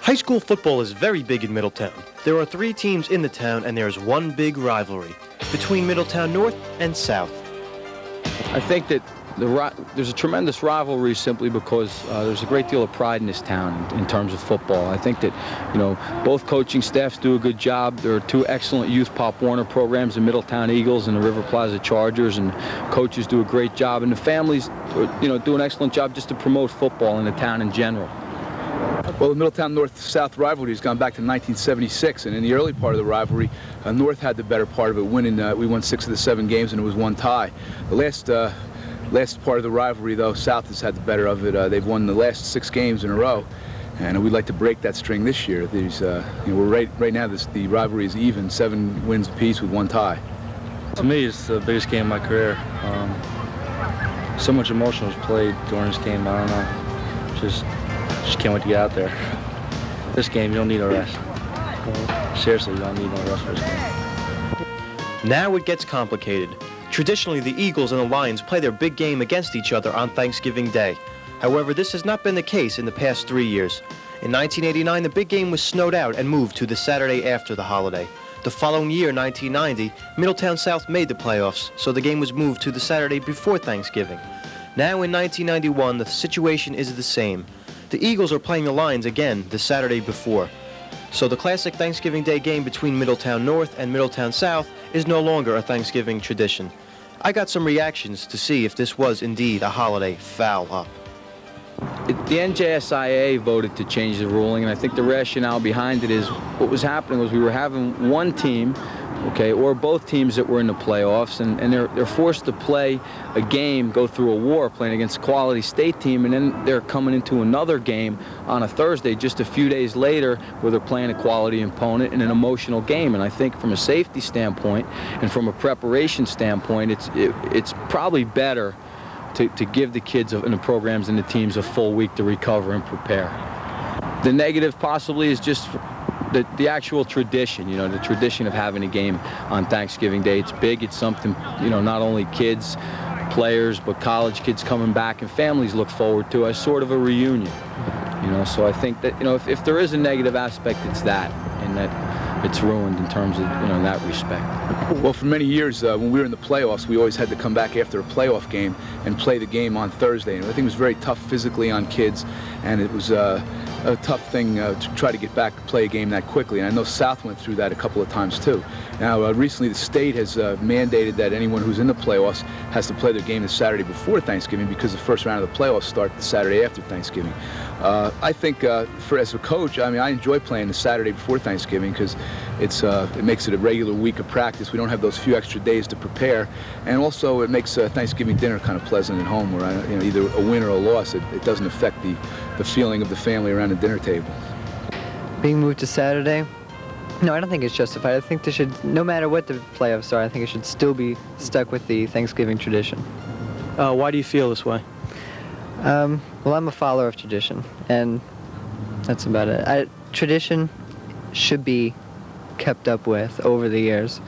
High school football is very big in Middletown. There are 3 teams in the town, and there's one big rivalry between Middletown North and South. I think that there's a tremendous rivalry simply because there's a great deal of pride in this town in terms of football. I think that, both coaching staffs do a good job. There are 2 excellent youth Pop Warner programs, the Middletown Eagles and the River Plaza Chargers, and coaches do a great job, and the families, do an excellent job just to promote football in the town in general. Well, the Middletown North-South rivalry has gone back to 1976, and in the early part of the rivalry, North had the better part of it, winning. We won 6 of the 7 games, and it was 1 tie. The last part of the rivalry, though, South has had the better of it. They've won the last 6 games in a row, and we'd like to break that string this year. We're right now. The rivalry is even, 7 wins apiece with 1 tie. To me, it's the biggest game of my career. So much emotion was played during this game. I don't know. Just can't wait to get out there. This game, you don't need a rest. Seriously, you don't need no rest for this game. Now it gets complicated. Traditionally, the Eagles and the Lions play their big game against each other on Thanksgiving Day. However, this has not been the case in the past 3 years. In 1989, the big game was snowed out and moved to the Saturday after the holiday. The following year, 1990, Middletown South made the playoffs, so the game was moved to the Saturday before Thanksgiving. Now in 1991, the situation is the same. The Eagles are playing the Lions again the Saturday before. So the classic Thanksgiving Day game between Middletown North and Middletown South is no longer a Thanksgiving tradition. I got some reactions to see if this was indeed a holiday foul-up. The NJSIA voted to change the ruling, and I think the rationale behind it is what was happening was we were having one team, or both teams that were in the playoffs, and they're forced to play a game, go through a war playing against a quality state team, and then they're coming into another game on a Thursday just a few days later where they're playing a quality opponent in an emotional game. And I think from a safety standpoint and from a preparation standpoint, it's probably better to give the kids and the programs and the teams a full week to recover and prepare. The negative possibly is just the actual tradition, the tradition of having a game on Thanksgiving Day. It's big. It's something, not only kids, players, but college kids coming back and families look forward to as sort of a reunion. So I think that, if there is a negative aspect, it's that, and that it's ruined in terms of, in that respect. Well, for many years, when we were in the playoffs, we always had to come back after a playoff game and play the game on Thursday. And I think it was very tough physically on kids, and it was a tough thing to try to get back and play a game that quickly. And I know South went through that a couple of times too. Now, recently the state has mandated that anyone who's in the playoffs has to play their game the Saturday before Thanksgiving because the first round of the playoffs start the Saturday after Thanksgiving. I think as a coach, I enjoy playing the Saturday before Thanksgiving because it makes it a regular week of practice. We don't have those few extra days to prepare, and also it makes Thanksgiving dinner kind of pleasant at home, where either a win or a loss, it doesn't affect the feeling of the family around the dinner table. Being moved to Saturday? No, I don't think it's justified. I think they should, no matter what the playoffs are, I think it should still be stuck with the Thanksgiving tradition. Why do you feel this way? Well, I'm a follower of tradition, and that's about it. Tradition should be kept up with over the years.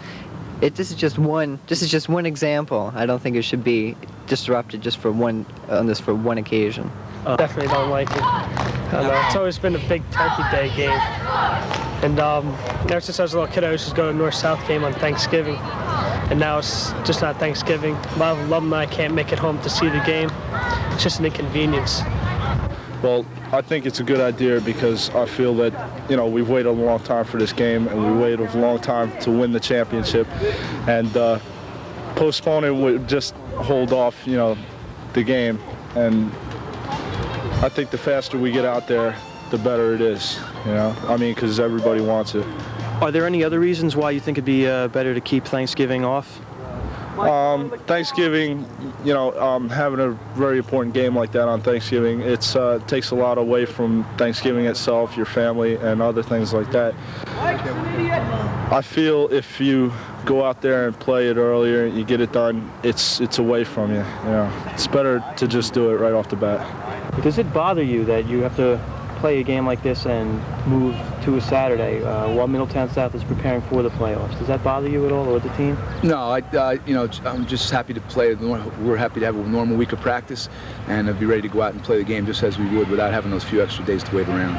This is just one example. I don't think it should be disrupted just for one occasion. Definitely don't like it. I don't know. It's always been a big Turkey Day game. And ever since I was a little kid, I used to go to North-South game on Thanksgiving. And now it's just not Thanksgiving. A lot of alumni can't make it home to see the game. It's just an inconvenience. Well, I think it's a good idea because I feel that, we've waited a long time for this game, and we waited a long time to win the championship. And postponing would just hold off, the game. And I think the faster we get out there, the better it is, because everybody wants it. Are there any other reasons why you think it'd be better to keep Thanksgiving off? Thanksgiving, having a very important game like that on Thanksgiving, it takes a lot away from Thanksgiving itself, your family, and other things like that. I feel if you go out there and play it earlier, you get it done, it's away from you. It's better to just do it right off the bat. Does it bother you that you have to play a game like this and move to a Saturday while Middletown South is preparing for the playoffs? Does that bother you at all, or the team? No, I'm just happy to play. We're happy to have a normal week of practice and be ready to go out and play the game just as we would without having those few extra days to wait around.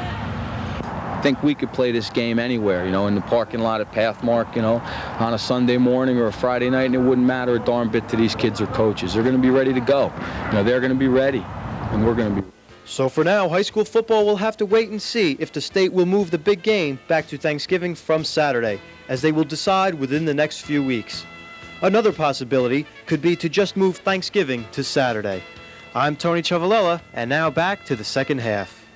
think we could play this game anywhere, you know, in the parking lot at Pathmark, you know, on a Sunday morning or a Friday night, and it wouldn't matter a darn bit to these kids or coaches. They're going to be ready to go. You know, they're going to be ready, and we're going to be. So for now, high school football will have to wait and see if the state will move the big game back to Thanksgiving from Saturday, as they will decide within the next few weeks. Another possibility could be to just move Thanksgiving to Saturday. I'm Tony Ciavolella, and now back to the second half.